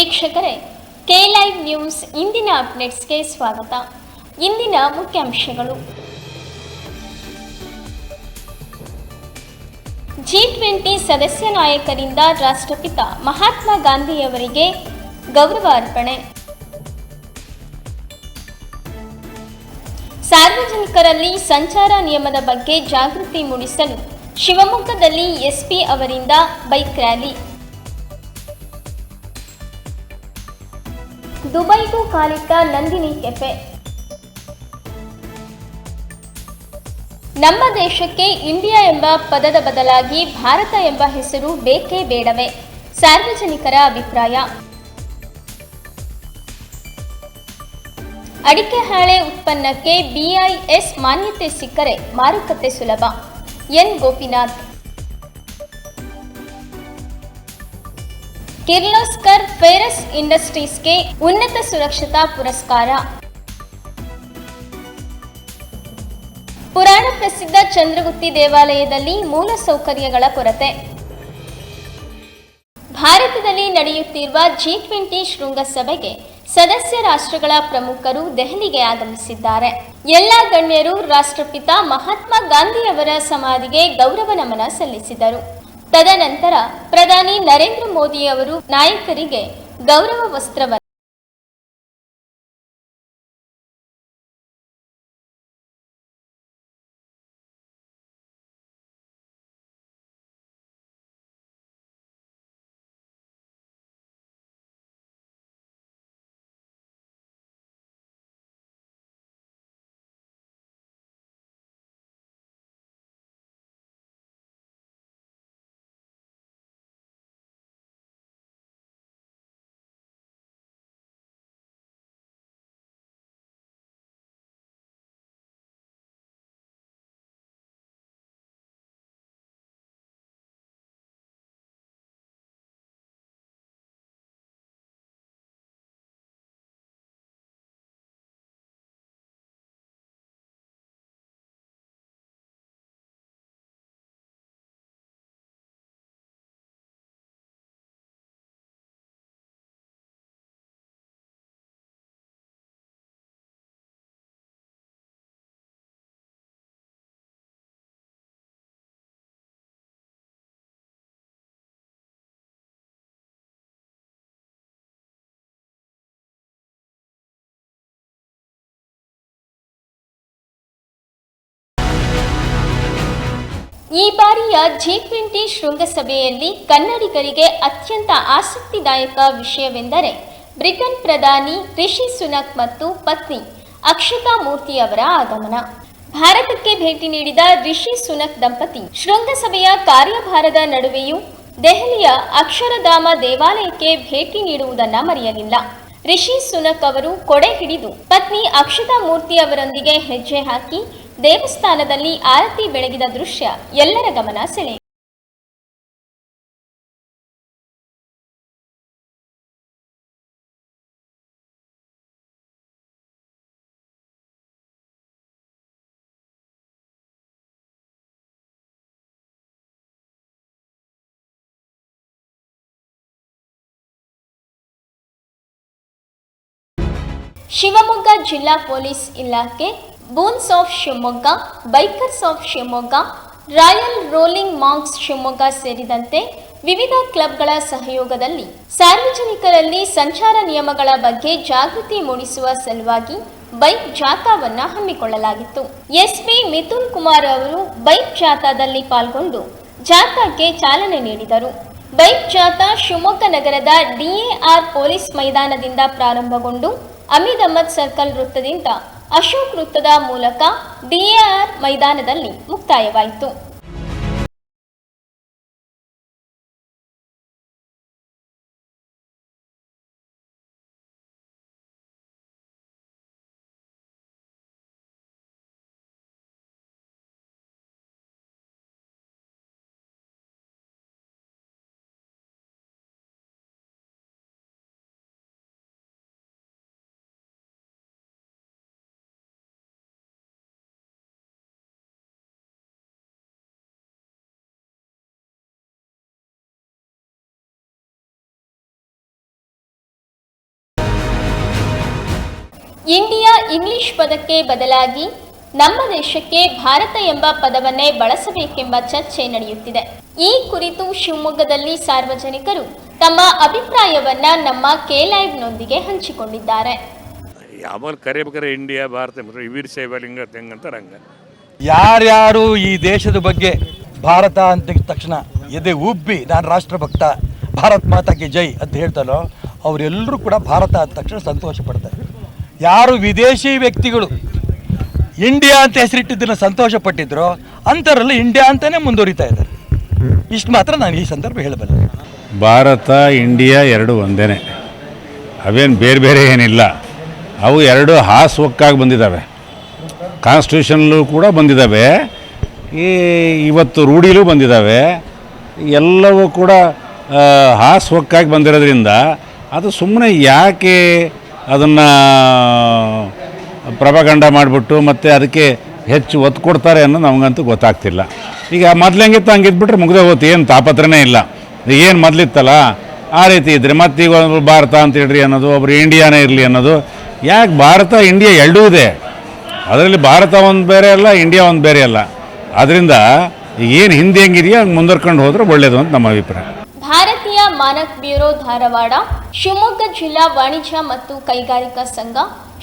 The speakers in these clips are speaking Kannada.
ವೀಕ್ಷಕರೇ, ಕೆ ಲೈವ್ ನ್ಯೂಸ್ ಇಂದಿನ ಅಪ್ಡೇಟ್ಸ್ಗೆ ಸ್ವಾಗತ. ಇಂದಿನ ಮುಖ್ಯಾಂಶಗಳು: G20 ಸದಸ್ಯ ನಾಯಕರಿಂದ ರಾಷ್ಟ್ರಪಿತ ಮಹಾತ್ಮ ಗಾಂಧಿಯವರಿಗೆ ಗೌರವ ಅರ್ಪಣೆ. ಸಾರ್ವಜನಿಕರಲ್ಲಿ ಸಂಚಾರ ನಿಯಮದ ಬಗ್ಗೆ ಜಾಗೃತಿ ಮೂಡಿಸಲು ಶಿವಮೊಗ್ಗದಲ್ಲಿ ಎಸ್ಪಿ ಅವರಿಂದ ಬೈಕ್ ರ್ಯಾಲಿ. ದುಬೈಗೂ ಕಾಲಿಟ್ಟ ನಂದಿನಿ ಕೆಫೆ. ನಮ್ಮ ದೇಶಕ್ಕೆ ಇಂಡಿಯಾ ಎಂಬ ಪದದ ಬದಲಾಗಿ ಭಾರತ ಎಂಬ ಹೆಸರು ಬೇಕೇ ಬೇಡವೇ? ಸಾರ್ವಜನಿಕರ ಅಭಿಪ್ರಾಯ. ಅಡಿಕೆ ಹಾಳೆ ಉತ್ಪನ್ನಕ್ಕೆ BIS ಮಾನ್ಯತೆ ಸಿಕ್ಕರೆ ಮಾರುಕಟ್ಟೆ ಸುಲಭ. ಎನ್ ಗೋಪಿನಾಥ್. ಕಿರ್ಲೋಸ್ಕರ್ ಫೆರಸ್ ಇಂಡಸ್ಟ್ರೀಸ್ಗೆ ಉನ್ನತ ಸುರಕ್ಷತಾ ಪುರಸ್ಕಾರ. ಪುರಾಣ ಪ್ರಸಿದ್ಧ ಚಂದ್ರಗುತ್ತಿ ದೇವಾಲಯದಲ್ಲಿ ಮೂಲಸೌಕರ್ಯಗಳ ಕೊರತೆ. ಭಾರತದಲ್ಲಿ ನಡೆಯುತ್ತಿರುವ G20 ಶೃಂಗಸಭೆಗೆ ಸದಸ್ಯ ರಾಷ್ಟ್ರಗಳ ಪ್ರಮುಖರು ದೆಹಲಿಗೆ ಆಗಮಿಸಿದ್ದಾರೆ. ಎಲ್ಲ ಗಣ್ಯರು ರಾಷ್ಟ್ರಪಿತ ಮಹಾತ್ಮ ಗಾಂಧಿಯವರ ಸಮಾಧಿಗೆ ಗೌರವ ನಮನ ಸಲ್ಲಿಸಿದರು. ತದನಂತರ ಪ್ರಧಾನಿ ನರೇಂದ್ರ ಮೋದಿ ಅವರು ನಾಯಕರಿಗೆ ಗೌರವ ವಸ್ತ್ರವನ್ನು ಈ ಬಾರಿಯ G20 ಶೃಂಗಸಭೆಯಲ್ಲಿ ಕನ್ನಡಿಗರಿಗೆ ಅತ್ಯಂತ ಆಸಕ್ತಿದಾಯಕ ವಿಷಯವೆಂದರೆ ಬ್ರಿಟನ್ ಪ್ರಧಾನಿ ರಿಷಿ ಸುನಕ್ ಮತ್ತು ಪತ್ನಿ ಅಕ್ಷತಾ ಮೂರ್ತಿ ಅವರ ಆಗಮನ. ಭಾರತಕ್ಕೆ ಭೇಟಿ ನೀಡಿದ ರಿಷಿ ಸುನಕ್ ದಂಪತಿ ಶೃಂಗಸಭೆಯ ಕಾರ್ಯಭಾರದ ನಡುವೆಯೂ ದೆಹಲಿಯ ಅಕ್ಷರಧಾಮ ದೇವಾಲಯಕ್ಕೆ ಭೇಟಿ ನೀಡುವುದನ್ನು ಮರೆಯಲಿಲ್ಲ. ರಿಷಿ ಸುನಕ್ ಅವರು ಕೊಡೆ ಹಿಡಿದು ಪತ್ನಿ ಅಕ್ಷತಾ ಮೂರ್ತಿ ಅವರೊಂದಿಗೆ ಹೆಜ್ಜೆ ಹಾಕಿ ದೇವಸ್ಥಾನದಲ್ಲಿ ಆರತಿ ಬೆಳಗಿದ ದೃಶ್ಯ ಎಲ್ಲರ ಗಮನ ಸೆಳೆಯಿತು. ಶಿವಮೊಗ್ಗ ಜಿಲ್ಲಾ ಪೊಲೀಸ್ ಇಲಾಖೆ, boons of Shivamogga, bikers of Shivamogga, royal rolling monks Shivamogga ಸೇರಿದಂತೆ ವಿವಿಧ ಕ್ಲಬ್ಗಳ ಸಹಯೋಗದಲ್ಲಿ ಸಾರ್ವಜನಿಕರಲ್ಲಿ ಸಂಚಾರ ನಿಯಮಗಳ ಬಗ್ಗೆ ಜಾಗೃತಿ ಮೂಡಿಸುವ ಸಲುವಾಗಿ ಬೈಕ್ ಜಾಥಾವನ್ನು ಹಮ್ಮಿಕೊಳ್ಳಲಾಗಿತ್ತು. ಎಸ್ಪಿ ಮಿಥುನ್ ಕುಮಾರ್ ಅವರು ಬೈಕ್ ಜಾಥಾದಲ್ಲಿ ಪಾಲ್ಗೊಂಡು ಜಾಥಾಕ್ಕೆ ಚಾಲನೆ ನೀಡಿದರು. ಬೈಕ್ ಜಾಥಾ ಶಿವಮೊಗ್ಗ ನಗರದ DAR ಪೊಲೀಸ್ ಮೈದಾನದಿಂದ ಪ್ರಾರಂಭಗೊಂಡು ಅಮೀದ್ ಅಹ್ಮದ್ ಸರ್ಕಲ್ ವೃತ್ತದಿಂದ ಅಶೋಕ್ ವೃತ್ತದ ಮೂಲಕ DAR ಮೈದಾನದಲ್ಲಿ ಮುಕ್ತಾಯವಾಯಿತು. ಇಂಡಿಯಾ ಇಂಗ್ಲಿಷ್ ಪದಕ್ಕೆ ಬದಲಾಗಿ ನಮ್ಮ ದೇಶಕ್ಕೆ ಭಾರತ ಎಂಬ ಪದವನ್ನೇ ಬಳಸಬೇಕೆಂಬ ಚರ್ಚೆ ನಡೆಯುತ್ತಿದೆ. ಈ ಕುರಿತು ಶಿವಮೊಗ್ಗದಲ್ಲಿ ಸಾರ್ವಜನಿಕರು ತಮ್ಮ ಅಭಿಪ್ರಾಯವನ್ನ ನಮ್ಮ ಕೆ-ಲೈವ್ನೊಂದಿಗೆ ಹಂಚಿಕೊಂಡಿದ್ದಾರೆ. ಯಾವಾಗ ಕರೆಯಬೇಕಾದ್ರೆ ಇಂಡಿಯಾ ಭಾರತ ವೀರ ಶೈವಲಿಂಗ ತೆಂಗಂತಾರಂಗ ಯಾರ್ಯಾರು ಈ ದೇಶದ ಬಗ್ಗೆ ಭಾರತ ಅಂತ ತಕ್ಷಣ ಎದೆ ಉಬ್ಬಿ ನಾನು ರಾಷ್ಟ್ರಭಕ್ತ ಭಾರತ್ ಮಾತಾಗೆ ಜೈ ಅಂತ ಹೇಳ್ತಾರೋ ಅವರೆಲ್ಲರೂ ಕೂಡ ಭಾರತ ಅಂದ ತಕ್ಷಣ ಸಂತೋಷ ಪಡ್ತಾರೆ. ಯಾರು ವಿದೇಶಿ ವ್ಯಕ್ತಿಗಳು ಇಂಡಿಯಾ ಅಂತ ಹೆಸರಿಟ್ಟಿದ್ದನ್ನು ಸಂತೋಷ ಪಟ್ಟಿದ್ರು ಅಂಥವರೆಲ್ಲ ಇಂಡಿಯಾ ಅಂತಲೇ ಮುಂದುವರಿತಾ ಇದ್ದಾರೆ. ಇಷ್ಟು ಮಾತ್ರ ನಾನು ಈ ಸಂದರ್ಭ ಹೇಳಬಲ್ಲೆ. ಭಾರತ ಇಂಡಿಯಾ ಎರಡು ಒಂದೇ, ಅವೇನು ಬೇರೆ ಬೇರೆ ಏನಿಲ್ಲ. ಅವು ಎರಡು ಹಾಸುವಕ್ಕಾಗಿ ಬಂದಿದ್ದಾವೆ, ಕಾನ್ಸ್ಟಿಟ್ಯೂಷನ್ಲೂ ಕೂಡ ಬಂದಿದ್ದಾವೆ, ಇವತ್ತು ರೂಢಿಲೂ ಬಂದಿದ್ದಾವೆ. ಎಲ್ಲವೂ ಕೂಡ ಹಾಸುವಕ್ಕಾಗಿ ಬಂದಿರೋದ್ರಿಂದ ಅದು ಸುಮ್ಮನೆ ಯಾಕೆ ಅದನ್ನು ಪ್ರಭಾಗಂಡ ಮಾಡಿಬಿಟ್ಟು ಮತ್ತು ಅದಕ್ಕೆ ಹೆಚ್ಚು ಒತ್ತು ಕೊಡ್ತಾರೆ ಅನ್ನೋದು ನಮಗಂತೂ ಗೊತ್ತಾಗ್ತಿಲ್ಲ. ಈಗ ಮೊದಲಂಗಿತ್ತು ಹಂಗಿದ್ಬಿಟ್ರೆ ಮುಗ್ದೇ ಹೋಯ್ತು, ಏನು ತಾಪತ್ರನೇ ಇಲ್ಲ. ಏನು ಮೊದಲಿತ್ತಲ್ಲ ಆ ರೀತಿ ಇದ್ದರೆ ಮತ್ತೀಗ ಒಬ್ಬರು ಭಾರತ ಅಂತ ಹೇಳ್ರಿ ಅನ್ನೋದು, ಒಬ್ಬರು ಇಂಡಿಯಾನೇ ಇರಲಿ ಅನ್ನೋದು. ಯಾಕೆ ಭಾರತ ಇಂಡಿಯಾ ಎರಡೂ ಇದೆ, ಅದರಲ್ಲಿ ಭಾರತ ಒಂದು ಬೇರೆ ಅಲ್ಲ, ಇಂಡಿಯಾ ಒಂದು ಬೇರೆ ಅಲ್ಲ. ಅದರಿಂದ ಏನು ಹಿಂದೆ ಹೆಂಗಿದೆಯೋ ಹಂಗೆ ಮುಂದುವರ್ಕೊಂಡು ಹೋದ್ರೆ ಒಳ್ಳೆಯದು ಅಂತ ನಮ್ಮ ಅಭಿಪ್ರಾಯ. ಭಾರತೀಯ ಮಾನಕ್ ಬ್ಯೂರೋ ಧಾರವಾಡ, ಶಿವಮೊಗ್ಗ ಜಿಲ್ಲಾ ವಾಣಿಜ್ಯ ಮತ್ತು ಕೈಗಾರಿಕಾ ಸಂಘ,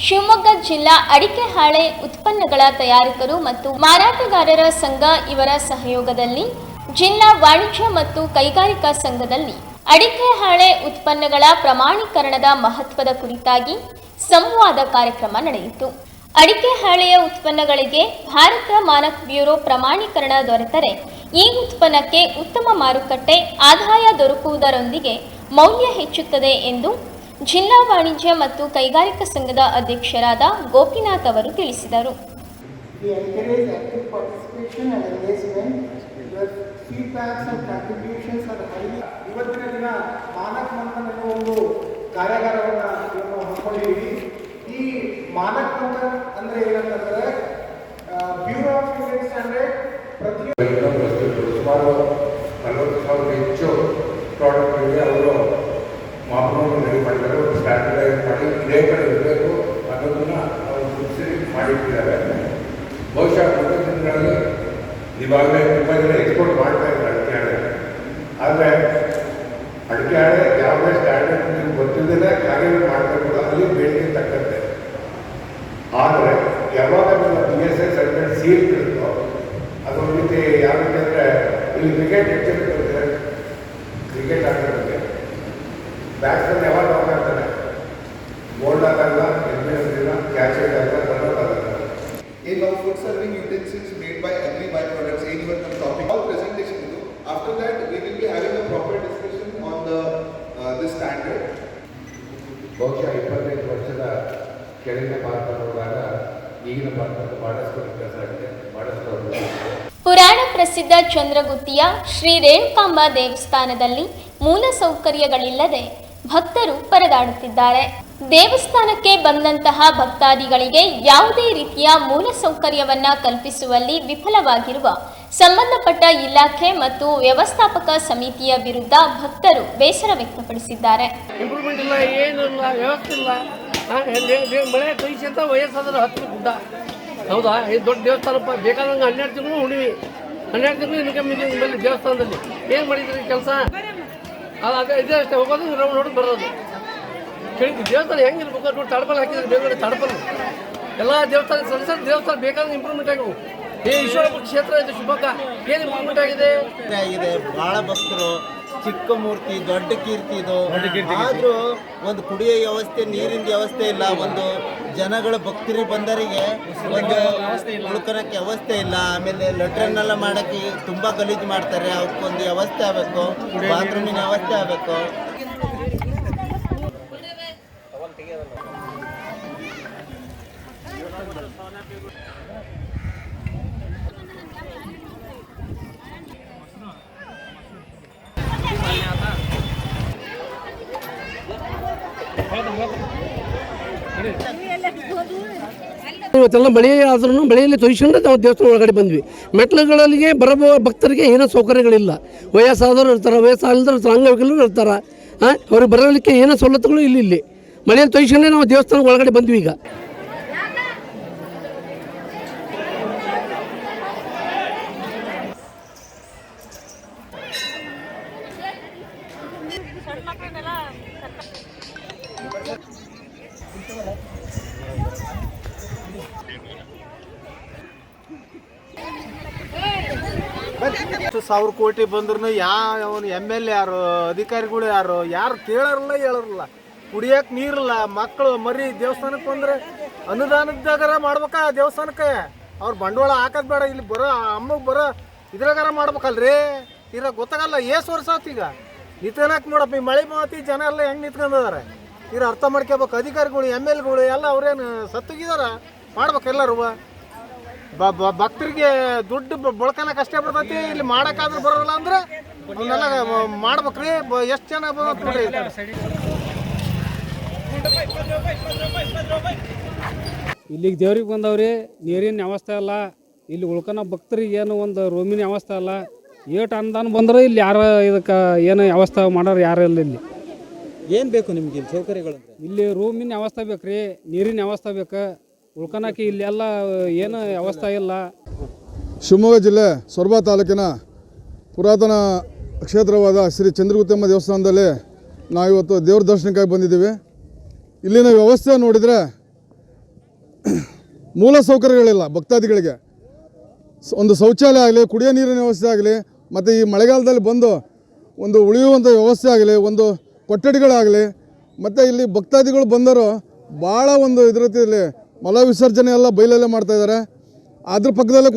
ಶಿವಮೊಗ್ಗ ಜಿಲ್ಲಾ ಅಡಿಕೆ ಹಾಳೆ ಉತ್ಪನ್ನಗಳ ತಯಾರಕರು ಮತ್ತು ಮಾರಾಟಗಾರರ ಸಂಘ ಇವರ ಸಹಯೋಗದಲ್ಲಿ ಜಿಲ್ಲಾ ವಾಣಿಜ್ಯ ಮತ್ತು ಕೈಗಾರಿಕಾ ಸಂಘದಲ್ಲಿ ಅಡಿಕೆ ಹಾಳೆ ಉತ್ಪನ್ನಗಳ ಪ್ರಮಾಣೀಕರಣದ ಮಹತ್ವದ ಕುರಿತಾಗಿ ಸಂವಾದ ಕಾರ್ಯಕ್ರಮ ನಡೆಯಿತು. ಅಡಿಕೆ ಹಾಳೆಯ ಉತ್ಪನ್ನಗಳಿಗೆ ಭಾರತ ಮಾನಕ್ ಬ್ಯೂರೋ ಪ್ರಮಾಣೀಕರಣ ದೊರೆತರೆ ಈ ಉತ್ಪನ್ನಕ್ಕೆ ಉತ್ತಮ ಮಾರುಕಟ್ಟೆ ಆದಾಯ ದೊರಕುವುದರೊಂದಿಗೆ ಮೌಲ್ಯ ಹೆಚ್ಚುತ್ತದೆ ಎಂದು ಜಿಲ್ಲಾ ವಾಣಿಜ್ಯ ಮತ್ತು ಕೈಗಾರಿಕಾ ಸಂಘದ ಅಧ್ಯಕ್ಷರಾದ ಗೋಪಿನಾಥ್ ಅವರು ತಿಳಿಸಿದರು. ಇವತ್ತಿನ ದಿನ ಮಾನಕ್ ಮಂಥನ್ ಅನ್ನೋ ಒಂದು ಕಾರ್ಯಾಗಾರವನ್ನು ಹಮ್ಮಿಕೊಂಡಿದ್ದೀವಿ. ಈ ಮಾನಕ್ ಮಂಥನ್ ಅಂದರೆ ಏನಂತಂದರೆ ಬ್ಯೂರೋ ಆಫ್ ಇಂಡಿಯನ್ ಸ್ಟ್ಯಾಂಡರ್ಡ್ ಸುಮಾರು 40,000 ಹೆಚ್ಚು ಪ್ರಾಡಕ್ಟ್ಗಳಿಗೆ ಅವರು ಮಾಪನವನ್ನು ರೆಡಿ ಮಾಡಿದ್ದಾರೆ. ಒಂದು ಸ್ಟ್ಯಾಂಡರ್ಡೈಸ್ ಮಾಡಿ ಇದೇ ಕಡೆ ಇರಬೇಕು ಅನ್ನೋದನ್ನು ಅವರು ಗುರುತಿಸಿ ಮಾಡಿಟ್ಟಿದ್ದಾರೆ. ಬಹುಶಃ ಮುಂದಿನ ದಿನಗಳಲ್ಲಿ ಇವಾಗಲೇ ತುಂಬ ಜನ ಎಕ್ಸ್ಪೋರ್ಟ್ ಮಾಡ್ತಾ ಇದ್ದಾರೆ ಅಡಿಕೆ ಹಾಳೆ. ಆದರೆ ಅಡಿಕೆ ಹಾಳೆ ಯಾವುದೇ ಸ್ಟ್ಯಾಂಡರ್ಡ್ ನೀವು ಗೊತ್ತಿಲ್ಲದೆ ಕಾರ್ಯಗಳು ಮಾಡಬೇಕು, ಅಲ್ಲಿ ಬೇಡಿಕೆ ತಕ್ಕಂತೆ. ಆದರೆ ಯಾವಾಗ BSI ಸರ್ಟಿಫಿಕೇಟ್ ಸೀಲ್ ಇರುತ್ತೋ ಅದೊಂದು ರೀತಿ ಯಾವ ರೀತಿ ಅಂದರೆ ಇಲ್ಲಿ ಕ್ರಿಕೆಟ್ ಹೆಚ್ಚು ಬರುತ್ತೆ. ಕ್ರಿಕೆಟ್ ಆಡೋದಕ್ಕೆ ಬ್ಯಾಟ್ಸ್ಮನ್ ಯಾವಾಗ ಔಟ್ ಆಗ್ತಾನೆ, ಬೋಲ್ಡ್ ಆಗಲ್ಲ, ಇಲ್ಲ, ಕ್ಯಾಚ್ ಆಗಲ್ಲ, ರನ್ಔಟ್ ಆಗಲ್ಲ. In our food serving utensils made by agri byproducts, anyone can topic. All presentation we do. After that, we will be having a proper discussion on the standard. ಬಹುಶಃ 25 ವರ್ಷದ ಕೆಳಗಿನ ಭಾರತ ನೋಡಿದಾಗ ಈಗಿನ ಭಾರತಕ್ಕೆ ಬಹಳಷ್ಟು ವ್ಯತ್ಯಾಸ ಆಗಿದೆ, ಬಹಳಷ್ಟು. ಪುರಾಣ ಪ್ರಸಿದ್ಧ ಚಂದ್ರಗುತ್ತಿಯ ಶ್ರೀ ರೇಣುಕಾಂಬ ದೇವಸ್ಥಾನದಲ್ಲಿ ಮೂಲ ಸೌಕರ್ಯಗಳಿಲ್ಲದೆ ಭಕ್ತರು ಪರದಾಡುತ್ತಿದ್ದಾರೆ. ದೇವಸ್ಥಾನಕ್ಕೆ ಬಂದಂತಹ ಭಕ್ತಾದಿಗಳಿಗೆ ಯಾವುದೇ ರೀತಿಯ ಮೂಲ ಸೌಕರ್ಯವನ್ನ ಕಲ್ಪಿಸುವಲ್ಲಿ ವಿಫಲವಾಗಿರುವ ಸಂಬಂಧಪಟ್ಟ ಇಲಾಖೆ ಮತ್ತು ವ್ಯವಸ್ಥಾಪಕ ಸಮಿತಿಯ ವಿರುದ್ಧ ಭಕ್ತರು ಬೇಸರ ವ್ಯಕ್ತಪಡಿಸಿದ್ದಾರೆ. ಇಂಪ್ರೂವ್ಮೆಂಟ್ ಇಲ್ಲ, ಏನಿಲ್ಲ, ವ್ಯವಸ್ಥೆ ಇಲ್ಲ. ಮಳೆ ಕೈಸಿ ಅಂತ ವಯಸ್ಸಾದ್ರೆ 10 ಗುಡ್ಡ ಹೌದಾ? ಇದು ದೊಡ್ಡ ದೇವಸ್ಥಾನಪ್ಪ, ಬೇಕಾದಂಗೆ 12 ತಿಂಗಳು ಹುಣಿವಿ, 12 ತಿಂಗಳು ಇನ್ಕಮ್ ಇದೆ ನಿಮ್ಮಲ್ಲಿ ದೇವಸ್ಥಾನದಲ್ಲಿ. ಏನು ಮಾಡಿದ್ರಿ ಕೆಲಸ? ಅದೇ ಇದೇ ಅಷ್ಟೇ, ಹೋಗೋದು ನೋಡಿ ಬರೋದು. ಕೇಳಿದ್ವಿ ದೇವಸ್ಥಾನ ಹೆಂಗಿರ್ಬೇಕು ನೋಡಿ, ತಡಪಲ್ ಹಾಕಿದ್ರೆ ಬೇರೆ ತಡಪಲ್ ಎಲ್ಲ ದೇವಸ್ಥಾನ ಸಣ್ಣ ಸಣ್ಣ ದೇವಸ್ಥಾನ ಬೇಕಾದಂಗೆ ಇಂಪ್ರೂವ್ಮೆಂಟ್ ಆಗಿವು. ಈಶ್ವರಪ್ಪ ಕ್ಷೇತ್ರ ಇದೆ, ಶಿವಮೊಗ್ಗ ಏನು ಇಂಪ್ರೂವ್ಮೆಂಟ್ ಆಗಿದೆ? ಭಾಳ ಭಕ್ತರು, ಚಿಕ್ಕ ಮೂರ್ತಿ, ದೊಡ್ಡ ಕೀರ್ತಿ ಇದು. ಆದರೂ ಒಂದು ಕುಡಿಯೋ ವ್ಯವಸ್ಥೆ, ನೀರಿನ ವ್ಯವಸ್ಥೆ ಇಲ್ಲ. ಒಂದು ಜನಗಳ ಭಕ್ತರಿಗೆ ಬಂದವರಿಗೆ ಒಂದು ಉಳ್ಕೊಳಕ್ಕೆ ವ್ಯವಸ್ಥೆ ಇಲ್ಲ. ಆಮೇಲೆ ಲೆಟ್ರನ್ನೆಲ್ಲ ಮಾಡೋಕ್ಕೆ ತುಂಬ ಗಲೀಜು ಮಾಡ್ತಾರೆ. ಅವಕ್ಕೊಂದು ವ್ಯವಸ್ಥೆ ಆಗಬೇಕು, ಬಾತ್ರೂಮಿನ ವ್ಯವಸ್ಥೆ ಆಗಬೇಕು. ಇವತ್ತೆಲ್ಲ ಮಳೆ ಆದ್ರೂ ಮಳೆಯಲ್ಲಿ ತೊಯ್ಸ್ಕೊಂಡು ನಾವು ದೇವಸ್ಥಾನ ಒಳಗಡೆ ಬಂದ್ವಿ. ಮೆಟ್ಲುಗಳಿಗೆ ಬರಬೋ ಭಕ್ತರಿಗೆ ಏನೋ ಸೌಕರ್ಯಗಳಿಲ್ಲ. ವಯಸ್ಸಾದವರು ಇರ್ತಾರೆ, ವಯಸ್ಸಾದವರು ಅಂಗವಿಕಲರು ಇರ್ತಾರೆ. ಅವ್ರಿಗೆ ಬರಲಿಕ್ಕೆ ಏನೋ ಸವಲತ್ತುಗಳು ಇಲ್ಲಿ ಮಳೆಯಲ್ಲಿ ತೊಯ್ಸ್ಕೊಂಡೇ ನಾವು ದೇವಸ್ಥಾನ ಒಳಗಡೆ ಬಂದ್ವಿ. ಈಗ ಎಷ್ಟು ಸಾವಿರ ಕೋಟಿ ಬಂದ್ರು ಅವನು MLA ಯಾರು, ಅಧಿಕಾರಿಗಳು ಯಾರು ಕೇಳೋರಲ್ಲ ಹೇಳೋರಲ್ಲ. ಕುಡಿಯಕ್ಕೆ ನೀರಿಲ್ಲ, ಮಕ್ಕಳು ಮರಿ ದೇವಸ್ಥಾನಕ್ಕೆ ಬಂದರೆ ಅನುದಾನದಾಗರ ಮಾಡ್ಬೇಕಾ ದೇವಸ್ಥಾನಕ್ಕೆ? ಅವ್ರು ಬಂಡವಾಳ ಹಾಕೋದು ಬೇಡ, ಇಲ್ಲಿ ಬರೋ ಅಮ್ಮಗೆ ಬರೋ ಇದ್ರಾಗಾರ ಮಾಡ್ಬೇಕಲ್ರಿ. ಇರ ಗೊತ್ತಾಗಲ್ಲ ಏಸು ವರ್ಷ ಆತು ಈಗ ನಿಂತ್ಕೊಳಕ್ಕೆ. ನೋಡಪ್ಪ ಈ ಮಳೆ ಮಾತಿ ಜನ ಎಲ್ಲ ಹೆಂಗೆ ನಿಂತ್ಕೊಂಡಿದ್ದಾರೆ. ಅರ್ಥ ಮಾಡ್ಕೋಬೇಕು. ಅಧಿಕಾರಿಗಳು MLAಗಳು ಎಲ್ಲ ಅವ್ರೇನು ಸತ್ತೋಗಿದಾರ? ಮಾಡ್ಬೇಕು ಎಲ್ಲರೂ. ಭಕ್ತರಿಗೆ ದುಡ್ಡು ಬಳಕನಕ್ಕೆ ಅಷ್ಟೇ ಬರ್ತೈತಿ, ಇಲ್ಲಿ ಮಾಡೋಕ್ಕಾದ್ರೂ ಬರೋಲ್ಲ ಅಂದ್ರೆ ಅವನ್ನೆಲ್ಲ ಮಾಡ್ಬೇಕ್ರಿ. ಎಷ್ಟು ಜನ ನೋಡ್ರಿ. ಇಲ್ಲಿಗೆ ದೇವ್ರಿಗೆ ಬಂದವ್ರಿ, ನೀರಿನ ವ್ಯವಸ್ಥೆ ಅಲ್ಲ, ಇಲ್ಲಿ ಉಳ್ಕೊಳ ಭಕ್ತರಿಗೆ ಏನು ಒಂದು ರೂಮಿನ ವ್ಯವಸ್ಥೆ ಅಲ್ಲ. ಏಟು ಅನುದಾನ ಬಂದ್ರೆ ಇಲ್ಲಿ ಯಾರು ಇದಕ್ಕೆ ಏನು ವ್ಯವಸ್ಥೆ ಮಾಡೋರು ಯಾರು ಇಲ್ಲ. ಇಲ್ಲಿ ಏನು ಬೇಕು ನಿಮ್ಗೆ ಇಲ್ಲಿ ಸೌಕರ್ಯಗಳು? ಇಲ್ಲಿ ರೂಮಿನ ವ್ಯವಸ್ಥೆ ಬೇಕು ರೀ, ನೀರಿನ ವ್ಯವಸ್ಥೆ ಬೇಕು. ಉಳ್ಕೊಳಕ್ಕೆ ಇಲ್ಲೆಲ್ಲ ಏನು ವ್ಯವಸ್ಥೆ ಇಲ್ಲ. ಶಿವಮೊಗ್ಗ ಜಿಲ್ಲೆ ಸೊರಬ ತಾಲೂಕಿನ ಪುರಾತನ ಕ್ಷೇತ್ರವಾದ ಶ್ರೀ ಚಂದ್ರಗುತ್ತಮ್ಮ ದೇವಸ್ಥಾನದಲ್ಲಿ ನಾವಿವತ್ತು ದೇವ್ರ ದರ್ಶನಕ್ಕಾಗಿ ಬಂದಿದ್ದೀವಿ. ಇಲ್ಲಿನ ವ್ಯವಸ್ಥೆ ನೋಡಿದರೆ ಮೂಲ ಸೌಕರ್ಯಗಳಿಲ್ಲ ಭಕ್ತಾದಿಗಳಿಗೆ. ಒಂದು ಶೌಚಾಲಯ ಆಗಲಿ, ಕುಡಿಯೋ ನೀರಿನ ವ್ಯವಸ್ಥೆ ಆಗಲಿ, ಮತ್ತು ಈ ಮಳೆಗಾಲದಲ್ಲಿ ಬಂದು ಒಂದು ಉಳಿಯುವಂಥ ವ್ಯವಸ್ಥೆ ಆಗಲಿ, ಒಂದು ಕೊಠಡಿಗಳಾಗಲಿ, ಮತ್ತು ಇಲ್ಲಿ ಭಕ್ತಾದಿಗಳು ಬಂದರು ಭಾಳ ಒಂದು ಇದರಲ್ಲಿ ಮಲ ವಿಸರ್ಜನೆ ಎಲ್ಲ ಬೈಲಲ್ಲೇ ಮಾಡ್ತಾಯಿದ್ದಾರೆ. ಅದ್ರ ಪಕ್ಕದಲ್ಲೇ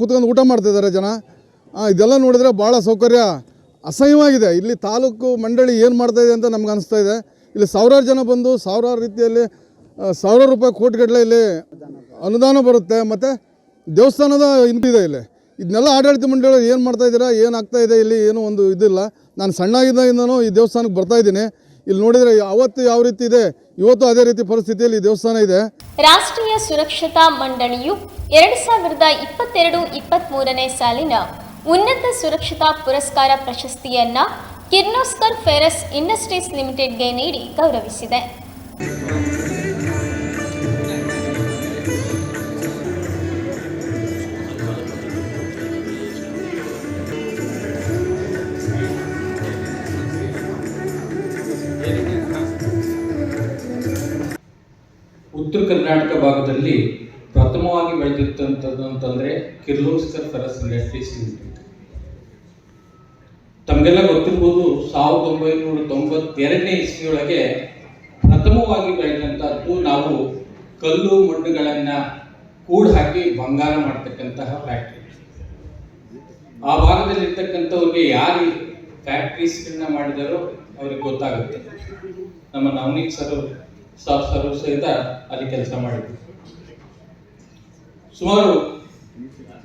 ಕೂತ್ಕೊಂಡು ಊಟ ಮಾಡ್ತಾಯಿದ್ದಾರೆ ಜನ. ಇದೆಲ್ಲ ನೋಡಿದರೆ ಭಾಳ ಸೌಕರ್ಯ ಅಸಹ್ಯವಾಗಿದೆ. ಇಲ್ಲಿ ತಾಲೂಕು ಮಂಡಳಿ ಏನು ಮಾಡ್ತಾಯಿದೆ ಅಂತ ನಮ್ಗೆ ಅನಿಸ್ತಾ ಇದೆ. ಇಲ್ಲಿ ಸಾವಿರಾರು ಜನ ಬಂದು ಸಾವಿರಾರು ರೀತಿಯಲ್ಲಿ ಸಾವಿರಾರು ರೂಪಾಯಿ ಕೋಟಿಗಟ್ಟಲೆ ಇಲ್ಲಿ ಅನುದಾನ ಬರುತ್ತೆ. ಮತ್ತು ದೇವಸ್ಥಾನದ ಇಂತಿದೆ ಇಲ್ಲಿ. ಇದನ್ನೆಲ್ಲ ಆಡಳಿತ ಮಂಡಳಿ ಏನು ಮಾಡ್ತಾಯಿದ್ದೀರಾ, ಏನಾಗ್ತಾಯಿದೆ ಇಲ್ಲಿ ಏನೂ ಒಂದು ಇದಿಲ್ಲ. ನಾನು ಸಣ್ಣಾಗಿದ್ದಾಗಿಂದನೂ ಈ ದೇವಸ್ಥಾನಕ್ಕೆ ಬರ್ತಾಯಿದ್ದೀನಿ. ಇಲ್ಲಿ ನೋಡಿದರೆ ಅವತ್ತು ಯಾವ ರೀತಿ ಇದೆ, ಇವತ್ತು ಅದೇ ರೀತಿ ಪರಿಸ್ಥಿತಿಯಲ್ಲಿ ಈ ದೇವಸ್ಥಾನ ಇದೆ. ರಾಷ್ಟ್ರೀಯ ಸುರಕ್ಷತಾ ಮಂಡಳಿಯು 2022-23ನೇ ಸಾಲಿನ ಉನ್ನತ ಸುರಕ್ಷತಾ ಪುರಸ್ಕಾರ ಪ್ರಶಸ್ತಿಯನ್ನ ಕಿರ್ಲೋಸ್ಕರ್ ಫೆರಸ್ ಇಂಡಸ್ಟ್ರೀಸ್ ಲಿಮಿಟೆಡ್ಗೆ ನೀಡಿ ಗೌರವಿಸಿದೆ. ಉತ್ತರ ಕರ್ನಾಟಕ ಭಾಗದಲ್ಲಿ ಪ್ರಥಮವಾಗಿ ಬೆಳೆದಿತ್ತಂಥದ್ದು ಅಂತಂದರೆ ಕಿರ್ಲೋಸ್ಕರ್ ಫೆರಸ್ ಇಂಡಸ್ಟ್ರೀಸ್ ಲಿಮಿಟೆಡ್. ತಮಗೆಲ್ಲ ಗೊತ್ತಿರ್ಬೋದು, 1992ನೇ ಇಸ್ವಿಯೊಳಗೆ ಪ್ರಥಮವಾಗಿ ಬೆಳೆದಂಥದ್ದು ನಾವು ಕಲ್ಲು ಮಣ್ಣುಗಳನ್ನು ಕೂಡು ಹಾಕಿ ಬಂಗಾರ ಮಾಡ್ತಕ್ಕಂತಹ ಫ್ಯಾಕ್ಟ್ರಿ. ಆ ಭಾಗದಲ್ಲಿರ್ತಕ್ಕಂಥವ್ರಿಗೆ ಯಾರು ಫ್ಯಾಕ್ಟ್ರೀಸ್ಗಳನ್ನ ಮಾಡಿದಾರೋ ಅವ್ರಿಗೆ ಗೊತ್ತಾಗುತ್ತೆ. ನಮ್ಮ ನವನೀತ್ ಸರ್ ಸಹಿತ ಅಲ್ಲಿ ಕೆಲಸ ಮಾಡಿದ್ರು. ಸುಮಾರು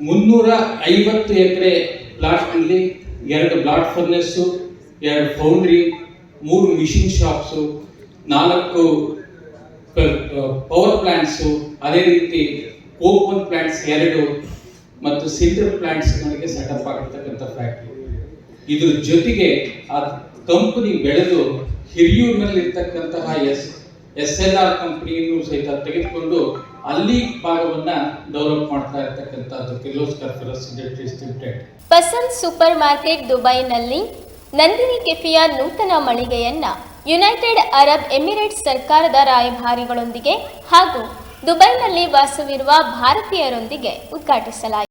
350 ಎಕರೆ ಪ್ಲಾಟ್ನಲ್ಲಿ 2 blast furnaces, 2 foundry, 3 machine shops, 4 power plants, ಅದೇ ರೀತಿ ಓಪನ್ ಪ್ಲಾಂಟ್ಸ್ 2 ಮತ್ತು ಸಿಂಟರ್ ಪ್ಲಾಂಟ್ಸ್ಗಳಿಗೆ ಸೆಟಪ್ ಆಗಿರ್ತಕ್ಕಂಥ ಫ್ಯಾಕ್ಟ್ರಿ. ಇದ್ರ ಜೊತೆಗೆ ಆ ಕಂಪನಿ ಬೆಳೆದು ಹಿರಿಯೂರಿನಲ್ಲಿರ್ತಕ್ಕಂತಹ SLR ಕಂಪನಿಯನ್ನು ಸಹಿತ ತೆಗೆದುಕೊಂಡು ಅಲ್ಲಿ ಭಾಗವನ್ನ ಡೆವಲಪ್ ಮಾಡ್ತಾ ಇರ್ತಕ್ಕಂಥದ್ದು ಕಿರ್ಲೋಸ್ಕರ್ ಫೆರಸ್ ಇಂಡಸ್ಟ್ರೀಸ್ ಲಿಮಿಟೆಡ್. ಪಸಂದ್ ಸೂಪರ್ ಮಾರ್ಕೆಟ್ ದುಬೈನಲ್ಲಿ ನಂದಿನಿ ಕೆಫೆಯ ನೂತನ ಮಳಿಗೆಯನ್ನ ಯುನೈಟೆಡ್ ಅರಬ್ ಎಮಿರೇಟ್ಸ್ ಸರ್ಕಾರದ ರಾಯಭಾರಿಗಳೊಂದಿಗೆ ಹಾಗೂ ದುಬೈನಲ್ಲಿ ವಾಸವಿರುವ ಭಾರತೀಯರೊಂದಿಗೆ ಉದ್ಘಾಟಿಸಲಾಯಿತು.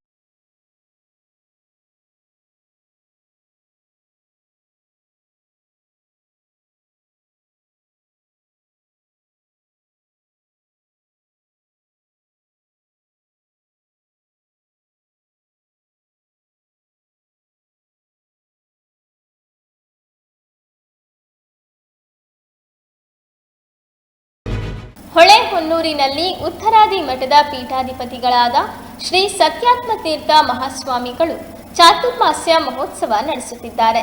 ಹೊಳೆಹೊನ್ನೂರಿನಲ್ಲಿ ಉತ್ತರಾದಿ ಮಠದ ಪೀಠಾಧಿಪತಿಗಳಾದ ಶ್ರೀ ಸತ್ಯಾತ್ಮ ತೀರ್ಥ ಮಹಾಸ್ವಾಮಿಗಳು ಚಾತುರ್ಮಾಸ್ಯ ಮಹೋತ್ಸವ ನಡೆಸುತ್ತಿದ್ದಾರೆ.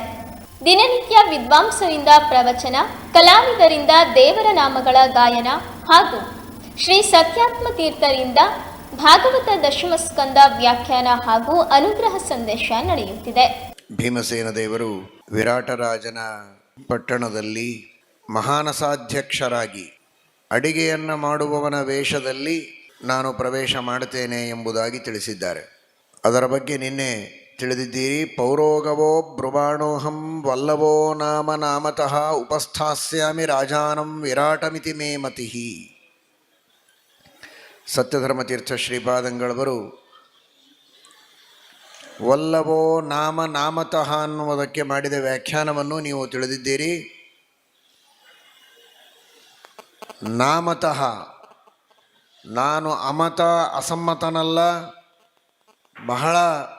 ದಿನನಿತ್ಯ ವಿದ್ವಾಂಸರಿಂದ ಪ್ರವಚನ, ಕಲಾವಿದರಿಂದ ದೇವರ ನಾಮಗಳ ಗಾಯನ ಹಾಗೂ ಶ್ರೀ ಸತ್ಯಾತ್ಮ ತೀರ್ಥರಿಂದ ಭಾಗವತ ದಶಮಸ್ಕಂದ ವ್ಯಾಖ್ಯಾನ ಹಾಗೂ ಅನುಗ್ರಹ ಸಂದೇಶ ನಡೆಯುತ್ತಿದೆ. ಭೀಮಸೇನ ದೇವರು ವಿರಾಟರಾಜನ ಪಟ್ಟಣದಲ್ಲಿ ಮಹಾನಸಾಧ್ಯಕ್ಷರಾಗಿ ಅಡಿಗೆಯನ್ನು ಮಾಡುವವನ ವೇಷದಲ್ಲಿ ನಾನು ಪ್ರವೇಶ ಮಾಡುತ್ತೇನೆ ಎಂಬುದಾಗಿ ತಿಳಿಸಿದ್ದಾರೆ. ಅದರ ಬಗ್ಗೆ ನಿನ್ನೆ ತಿಳಿದಿದ್ದೀರಿ. ಪೌರೋಗವೋ ಬ್ರುವಾಣೋಹಂ ವಲ್ಲವೋ ನಾಮ ನಾಮತಃ ಉಪಸ್ಥಾಸ್ಯಾಮಿ ರಾಜಾನಂ ವಿರಾಟಮಿತಿ ಮೇ ಮತಿಃ. ಸತ್ಯಧರ್ಮತೀರ್ಥ ಶ್ರೀಪಾದಂಗಳವರು ವಲ್ಲವೋ ನಾಮ ನಾಮತಃ ಅನ್ನುವುದಕ್ಕೆ ಮಾಡಿದ ವ್ಯಾಖ್ಯಾನವನ್ನು ನೀವು ತಿಳಿದಿದ್ದೀರಿ. ನಾಮತಃ ನಾನು ಅಮತ ಅಸಮ್ಮತನಲ್ಲ, ಬಹಳ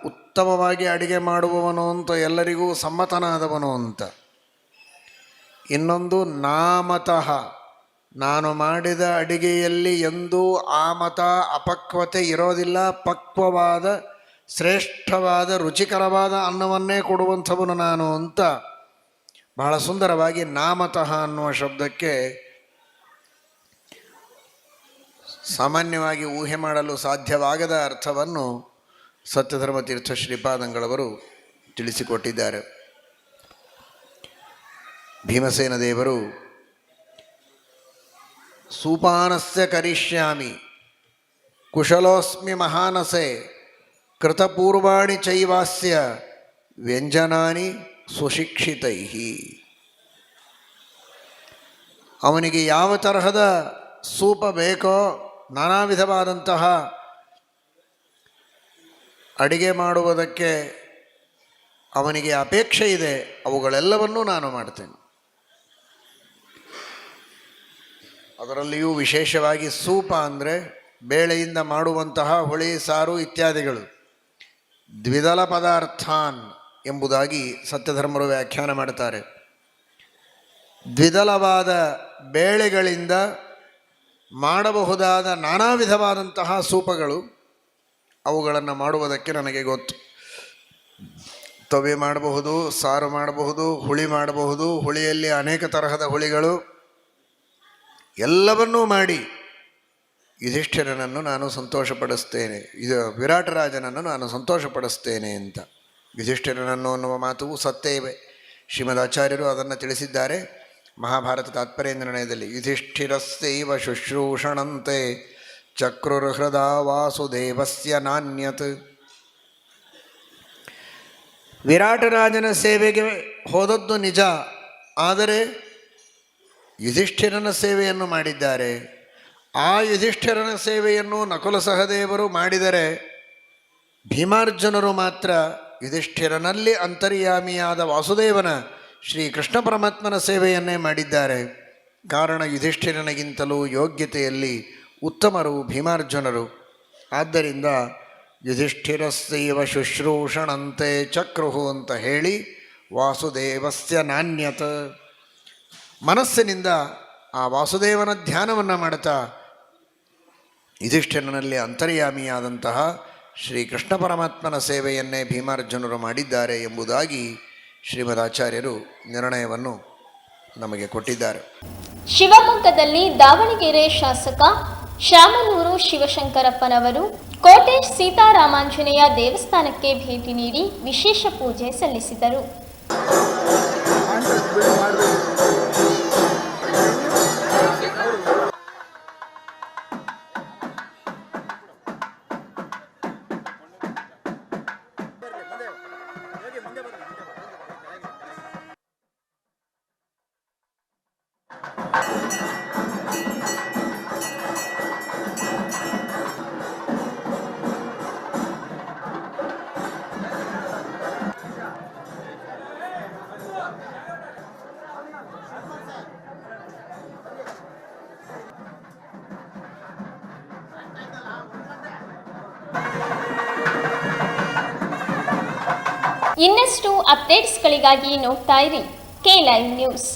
ಉತ್ತಮವಾಗಿ ಅಡಿಗೆ ಮಾಡುವವನು ಅಂತ, ಎಲ್ಲರಿಗೂ ಸಮ್ಮತನಾದವನು ಅಂತ. ಇನ್ನೊಂದು ನಾಮತಃ, ನಾನು ಮಾಡಿದ ಅಡಿಗೆಯಲ್ಲಿ ಎಂದೂ ಆಮತ ಅಪಕ್ವತೆ ಇರೋದಿಲ್ಲ, ಪಕ್ವವಾದ ಶ್ರೇಷ್ಠವಾದ ರುಚಿಕರವಾದ ಅನ್ನವನ್ನೇ ಕೊಡುವಂಥವನು ನಾನು ಅಂತ ಬಹಳ ಸುಂದರವಾಗಿ ನಾಮತಃ ಅನ್ನುವ ಶಬ್ದಕ್ಕೆ ಸಾಮಾನ್ಯವಾಗಿ ಊಹೆ ಮಾಡಲು ಸಾಧ್ಯವಾಗದ ಅರ್ಥವನ್ನು ಸತ್ಯಧರ್ಮತೀರ್ಥ ಶ್ರೀಪಾದಂಗಳವರು ತಿಳಿಸಿಕೊಟ್ಟಿದ್ದಾರೆ. ಭೀಮಸೇನ ದೇವರು ಸೂಪಾನಸ್ಯ ಕರಿಷ್ಯಾಮಿ ಕುಶಲೋಸ್ಮಿ ಮಹಾನಸೆ ಕೃತಪೂರ್ವಾಣಿ ಚೈವಾಸ್ಯ ವ್ಯಂಜನಾನಿ ಸುಶಿಕ್ಷಿತೈ. ಅವನಿಗೆ ಯಾವ ತರಹದ ಸೂಪ ಬೇಕೋ, ನಾನಾ ವಿಧವಾದಂತಹ ಅಡಿಗೆ ಮಾಡುವುದಕ್ಕೆ ಅವನಿಗೆ ಅಪೇಕ್ಷೆ ಇದೆ, ಅವುಗಳೆಲ್ಲವನ್ನೂ ನಾನು ಮಾಡ್ತೇನೆ. ಅದರಲ್ಲಿಯೂ ವಿಶೇಷವಾಗಿ ಸೂಪ ಅಂದರೆ ಬೇಳೆಯಿಂದ ಮಾಡುವಂತಹ ಹುಳಿ ಸಾರು ಇತ್ಯಾದಿಗಳು. ದ್ವಿದಳ ಪದಾರ್ಥಾನ್ ಎಂಬುದಾಗಿ ಸತ್ಯಧರ್ಮರು ವ್ಯಾಖ್ಯಾನ ಮಾಡ್ತಾರೆ. ದ್ವಿದಳವಾದ ಬೇಳೆಗಳಿಂದ ಮಾಡಬಹುದಾದ ನಾನಾ ವಿಧವಾದಂತಹ ಸೂಪಗಳು, ಅವುಗಳನ್ನು ಮಾಡುವುದಕ್ಕೆ ನನಗೆ ಗೊತ್ತು. ತವೆ ಮಾಡಬಹುದು, ಸಾರು ಮಾಡಬಹುದು, ಹುಳಿ ಮಾಡಬಹುದು, ಹುಳಿಯಲ್ಲಿ ಅನೇಕ ತರಹದ ಹುಳಿಗಳು, ಎಲ್ಲವನ್ನೂ ಮಾಡಿ ಯುಧಿಷ್ಠಿರನನ್ನು ನಾನು ಸಂತೋಷಪಡಿಸ್ತೇನೆ, ಇದು ವಿರಾಟರಾಜನನ್ನು ನಾನು ಸಂತೋಷಪಡಿಸ್ತೇನೆ ಅಂತ. ಯುಧಿಷ್ಠಿರನನ್ನು ಅನ್ನುವ ಮಾತು ಸತ್ಯವೇ. ಶ್ರೀಮದ್ ಆಚಾರ್ಯರು ಅದನ್ನು ತಿಳಿಸಿದ್ದಾರೆ ಮಹಾಭಾರತ ತಾತ್ಪರ್ಯ ನಿರ್ಣಯದಲ್ಲಿ. ಯುಧಿಷ್ಠಿರಸ್ಯೈವ ಶುಶ್ರೂಷಣಂತೆ ಚಕ್ರುರ್ಹೃದ ವಾಸುದೇವಸ್ಯ ನಾಣ್ಯತ್. ವಿರಾಟರಾಜನ ಸೇವೆಗೆ ಹೋದದ್ದು ನಿಜ, ಆದರೆ ಯುಧಿಷ್ಠಿರನ ಸೇವೆಯನ್ನು ಮಾಡಿದ್ದಾರೆ. ಆ ಯುಧಿಷ್ಠಿರನ ಸೇವೆಯನ್ನು ನಕುಲ ಸಹದೇವರು ಮಾಡಿದರೆ, ಭೀಮಾರ್ಜುನರು ಮಾತ್ರ ಯುಧಿಷ್ಠಿರನಲ್ಲಿ ಅಂತರ್ಯಾಮಿಯಾದ ವಾಸುದೇವನ ಶ್ರೀ ಕೃಷ್ಣ ಪರಮಾತ್ಮನ ಸೇವೆಯನ್ನೇ ಮಾಡಿದ್ದಾರೆ. ಕಾರಣ ಯುಧಿಷ್ಠಿರನಿಗಿಂತಲೂ ಯೋಗ್ಯತೆಯಲ್ಲಿ ಉತ್ತಮರು ಭೀಮಾರ್ಜುನರು. ಆದ್ದರಿಂದ ಯುಧಿಷ್ಠಿರಸ್ಯೈವ ಶುಶ್ರೂಷಣಂತೆ ಚಕ್ರುಹು ಅಂತ ಹೇಳಿ ವಾಸುದೇವಸ್ಯ ನಾಣ್ಯತ್, ಮನಸ್ಸಿನಿಂದ ಆ ವಾಸುದೇವನ ಧ್ಯಾನವನ್ನು ಮಾಡ್ತಾ ಯುಧಿಷ್ಠಿರನಲ್ಲಿ ಅಂತರ್ಯಾಮಿಯಾದಂತಹ ಶ್ರೀ ಕೃಷ್ಣ ಪರಮಾತ್ಮನ ಸೇವೆಯನ್ನೇ ಭೀಮಾರ್ಜುನರು ಮಾಡಿದ್ದಾರೆ ಎಂಬುದಾಗಿ ಶ್ರೀಮದಾಚಾರ್ಯರು ನಿರ್ಣಯವನ್ನು ನಮಗೆ ಕೊಟ್ಟಿದ್ದಾರೆ. ಶಿವಮೊಗ್ಗದಲ್ಲಿ ದಾವಣಗೆರೆ ಶಾಸಕ ಶಾಮನೂರು ಶಿವಶಂಕರಪ್ಪನವರು ಕೋಟೆ ಸೀತಾರಾಮಾಂಜನೇಯ ದೇವಸ್ಥಾನಕ್ಕೆ ಭೇಟಿ ನೀಡಿ ವಿಶೇಷ ಪೂಜೆ ಸಲ್ಲಿಸಿದರು. ಇನ್ನಷ್ಟು ಅಪ್ಡೇಟ್ಸ್ಗಳಿಗಾಗಿ ನೋಡ್ತಾ ಇರಿ ಕೆ ಲೈವ್ ನ್ಯೂಸ್.